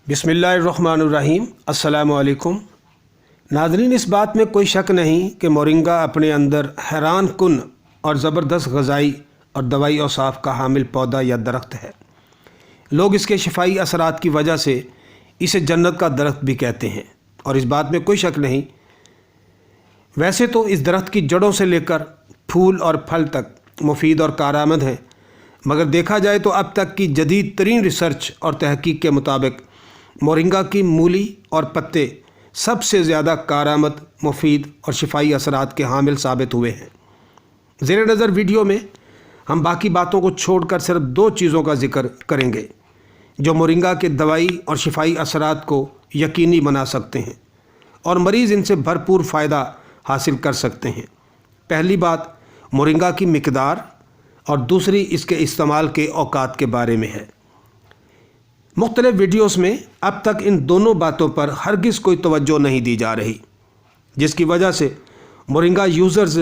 बिस्मिल्लाहिर्रहमानिर्रहीम। अस्सलामु अलैकुम नाज़रीन, इस बात में कोई शक नहीं कि मोरिंगा अपने अंदर हैरान कुन और ज़बरदस्त ग़ज़ाई और दवाई औसाफ का हामिल पौधा या दरख्त है। लोग इसके शिफाई असरात की वजह से इसे जन्नत का दरख्त भी कहते हैं और इस बात में कोई शक नहीं। वैसे तो इस दरख्त की जड़ों से लेकर फूल और फल तक मुफीद और कारआमद हैं, मगर देखा जाए तो अब तक की जदीद तरीन रिसर्च और तहकीक के मुताबिक मोरिंगा की मूली और पत्ते सबसे ज़्यादा कारआमद, मुफीद और शिफाई असरात के हामिल साबित हुए हैं। ज़ेर नज़र वीडियो में हम बाकी बातों को छोड़कर सिर्फ दो चीज़ों का ज़िक्र करेंगे जो मोरिंगा के दवाई और शिफाई असरात को यकीनी बना सकते हैं और मरीज़ इनसे भरपूर फ़ायदा हासिल कर सकते हैं। पहली बात मोरिंगा की मिकदार और दूसरी इसके इस्तेमाल के औकात के बारे में है। मुख्तलिफ वीडियोस में अब तक इन दोनों बातों पर हरगिज़ कोई तवज्जो नहीं दी जा रही, जिसकी वजह से मोरिंगा यूज़र्स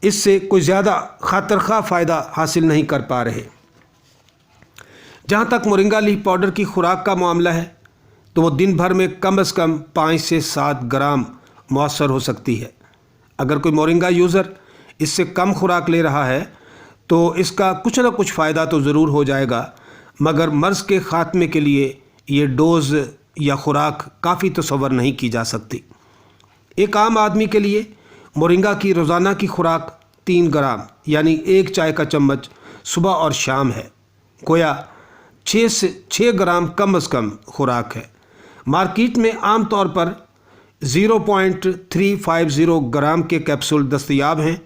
इससे कोई ज़्यादा खातरख्वाह फ़ायदा हासिल नहीं कर पा रहे। जहाँ तक मोरिंगा लीफ पाउडर की खुराक का मामला है तो वो दिन भर में कम से कम 5 से 7 ग्राम मौसर हो सकती है। अगर कोई मोरिंगा यूज़र इससे कम खुराक ले रहा है तो इसका कुछ ना कुछ फ़ायदा तो ज़रूर हो जाएगा, मगर मर्ज़ के ख़ात्मे के लिए ये डोज़ या खुराक काफ़ी तसव्वुर नहीं की जा सकती। एक आम आदमी के लिए मोरिंगा की रोज़ाना की खुराक 3 ग्राम यानी 1 चाय का चम्मच सुबह और शाम है। गोया 6 से 6 ग्राम कम से कम खुराक है। मार्केट में आम तौर पर 0.350 ग्राम के कैप्सूल दस्तयाब हैं।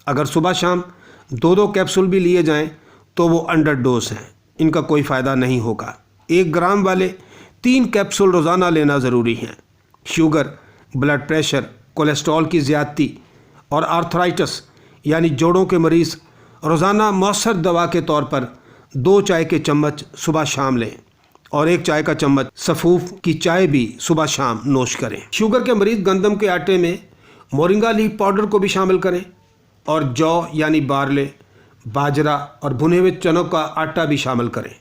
अगर सुबह शाम 2-2 कैप्सूल भी लिए जाएं तो वो अंडर डोज हैं, इनका कोई फ़ायदा नहीं होगा। 1 ग्राम वाले 3 कैप्सूल रोज़ाना लेना ज़रूरी हैं। शुगर, ब्लड प्रेशर, कोलेस्ट्रॉल की ज़्यादती और आर्थराइटिस यानी जोड़ों के मरीज़ रोज़ाना मौसर दवा के तौर पर 2 चाय के चम्मच सुबह शाम लें और 1 चाय का चम्मच सफ़ूफ की चाय भी सुबह शाम नोश करें। शुगर के मरीज़ गंदम के आटे में मोरिंगा लीफ पाउडर को भी शामिल करें और जौ यानी बारले, बाजरा और भुने हुए चनों का आटा भी शामिल करें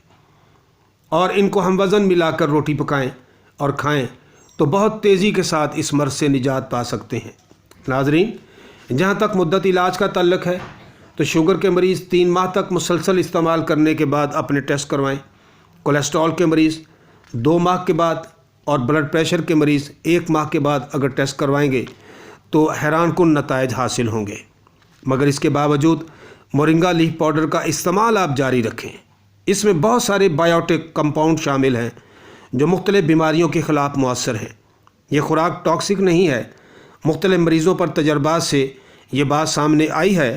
और इनको हम वज़न मिलाकर रोटी पकाएं और खाएं तो बहुत तेज़ी के साथ इस मर्ज़ से निजात पा सकते हैं। नाज़रीन, जहाँ तक मुद्दत इलाज का ताल्लुक़ है तो शुगर के मरीज़ 3 माह तक मुसलसल इस्तेमाल करने के बाद अपने टेस्ट करवाएं। कोलेस्ट्रॉल के मरीज़ 2 माह के बाद और ब्लड प्रेशर के मरीज़ 1 माह के बाद अगर टेस्ट करवाएंगे तो हैरान कुन नताइज हासिल होंगे। मगर इसके बावजूद मोरिंगा लीफ पाउडर का इस्तेमाल आप जारी रखें। इसमें बहुत सारे बायोटिक कंपाउंड शामिल हैं जो मुख्तलिफ़ बीमारियों के ख़िलाफ़ मौसर हैं। ये खुराक टॉक्सिक नहीं है। मुख्तलिफ़ मरीज़ों पर तजर्बात से ये बात सामने आई है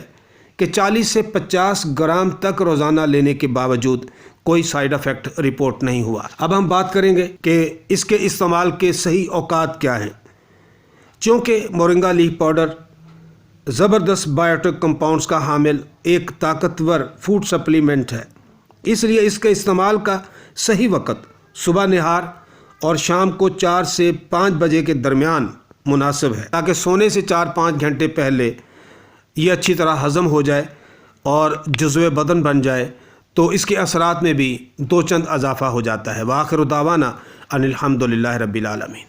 कि 40 से 50 ग्राम तक रोज़ाना लेने के बावजूद कोई साइड इफ़ेक्ट रिपोर्ट नहीं हुआ। अब हम बात करेंगे कि इसके इस्तेमाल के सही औकात क्या हैं। चूँकि मोरिंगा लीफ पाउडर ज़बरदस्त बायोटिक कंपाउंड्स का हामिल एक ताकतवर फूड सप्लीमेंट है, इसलिए इसके इस्तेमाल का सही वक़्त सुबह निहार और शाम को 4 से 5 बजे के दरमियान मुनासिब है, ताकि सोने से 4-5 घंटे पहले ये अच्छी तरह हज़म हो जाए और जुज़्व बदन बन जाए तो इसके असरात में भी 2 चंद इजाफ़ा हो जाता है। व आखिर दावाना अनिल हम्दुलिल्लाहि रब्बिल आलमीन।